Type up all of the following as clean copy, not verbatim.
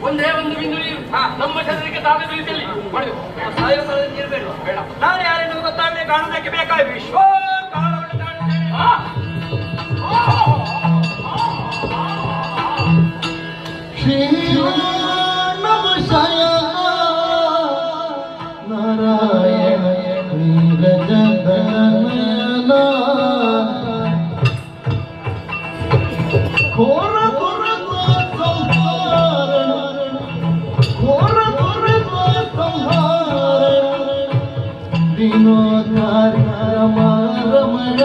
ಒಂದೇ ಒಂದು ಬಿಂದು ನೀರು ನಮ್ಮ ಶರೀರಕ್ಕೆ ತಾಗದ ರೀತಿಯಲ್ಲಿ ಮಾಡಬೇಕು. ನೀರು ಬೇಡ ಬೇಡ. ನಾನು ಯಾರೇನು ಗೊತ್ತಾಗದೆ ಕಾಣುವುದಕ್ಕೆ ಬೇಕಾಗಿ ವಿಶ್ವ ಕಾಲವನ್ನು ಕಾಣುತ್ತೇನೆ. ಶ್ರೀ ನಾರಾಯಣ ನೀರಜನ ಘೋರ ದುರಿತ ಸಂಹಾರ ಘೋರ ದುರಿತ ಸಂಹಾರ ವಿನೋದಾರಿ ರಮ ರಮಣ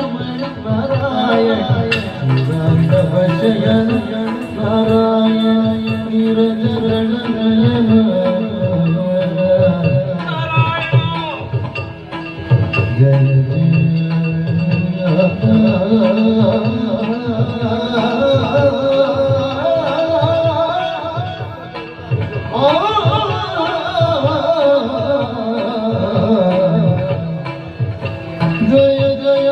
ನಾರಾಯಣ ಶಯನ ನಾರಾಯಣ ನೀರಜನ ಜಯ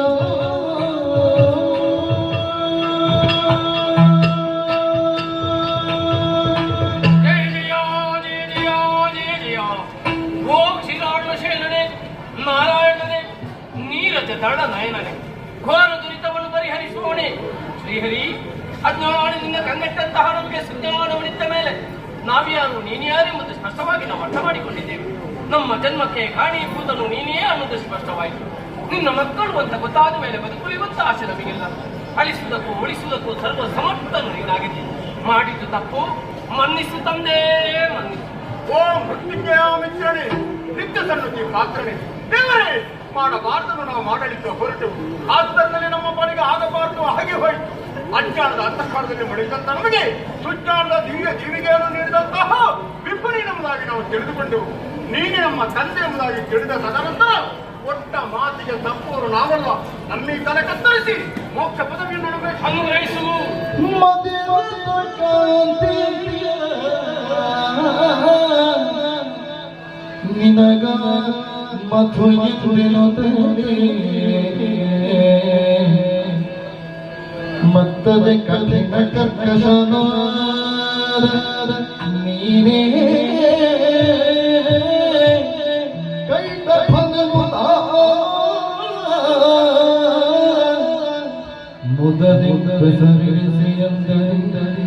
ನಾರಾಯಣನೇ ನೀರಜ ದಳ ನಯನನೇ ಘೋರ ದುರಿತವನ್ನು ಪರಿಹರಿಸುವವನೇ ಶ್ರೀಹರಿ. ಅಜ್ಞಾನದಿಂದ ಕಂಗೆಟ್ಟಂತಹ ನಮಗೆ ಸುಜ್ಞಾನವನಿದ್ದ ಮೇಲೆ ನಾವ್ಯಾರು ನೀನ್ಯಾರೆಂಬುದು ಸ್ಪಷ್ಟವಾಗಿ ನಾವು ಅರ್ಥ ಮಾಡಿಕೊಂಡಿದ್ದೇವೆ. ನಮ್ಮ ಜನ್ಮಕ್ಕೆ ಕಾರಣೀಭೂತನು ನೀನೇ ಅನ್ನೋದು ಸ್ಪಷ್ಟವಾಯಿತು. ನಿನ್ನ ಮಕ್ಕಳು ಅಂತ ಗೊತ್ತಾದ ಮೇಲೆ ಬದುಕುಳಿಯುವಂತ ಆಸೆ ನಮಗಿಲ್ಲ. ಅಳಿಸುವುದಕ್ಕೂ ಉಳಿಸುವುದಕ್ಕೂ ಸರ್ವ ಸಮರ್ಥನು ನೀನಾಗಿದೆ. ಮಾಡಿದ್ದು ತಪ್ಪು ಮನ್ನಿಸು ತಂದೆ ಮನ್ನಿಸು. ಓಂ ಮೃತ್ಯುಂಜಯ ಮಿತ್ರನೇ, ನಿತ್ಯ ಸನ್ನತಿ ಪಾತ್ರನೇ, ದೇವರೇ ಮಾಡಬಾರದನ್ನು ನಾವು ಮಾಡಲಿಕ್ಕೆ ಹೊರಟು ಆದ್ದರಿಂದಲೇ ನಮ್ಮ ಪಾಲಿಗೆ ಆಗಬಾರದು ಹಾಗೆ ಹೋಯಿತು. ಅಜ್ಞಾನದ ಅಂತಃಕಾರದಲ್ಲಿ ಮಡಿದಂತ ನಮಗೆ ಸುಜ್ಞಾನದ ದಿವ್ಯ ಜೀವಿಗೆಯನ್ನು ನೀಡಿದಂತಹ ವಿಪರಿ ನಮ್ಮದಾಗಿ ನಾವು ತಿಳಿದುಕೊಂಡು ನೀನೇ ನಮ್ಮ ತಂದೆ ಎಂಬುದಾಗಿ ತಿಳಿದ ತದನಂತರ ಒಟ್ಟ ಮಾತಿಗೆ ತಪ್ಪುವರು ನಾವಲ್ಲ. ನಮ್ಮೀ ತಲೆ ಕತ್ತರಿಸಿ ಮೋಕ್ಷ ಪದವಿಯನ್ನು ನಮಗೆ ಅನುಗ್ರಹಿಸು. ನಿನಗ ಮಧುಯೆಂದೆನು ಮತ್ತದೆ ಕಠಿಣ ಕರ್ಕಶನ ನೀನೇ ಕೈತ ಫಲಮುದ ಮುದದಿಂದ ಸರಿಸಿ ಎಂದರೆ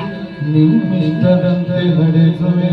ನಿಮ್ಮಿಷ್ಟದಂತೆ ನಡೆಸುವೆ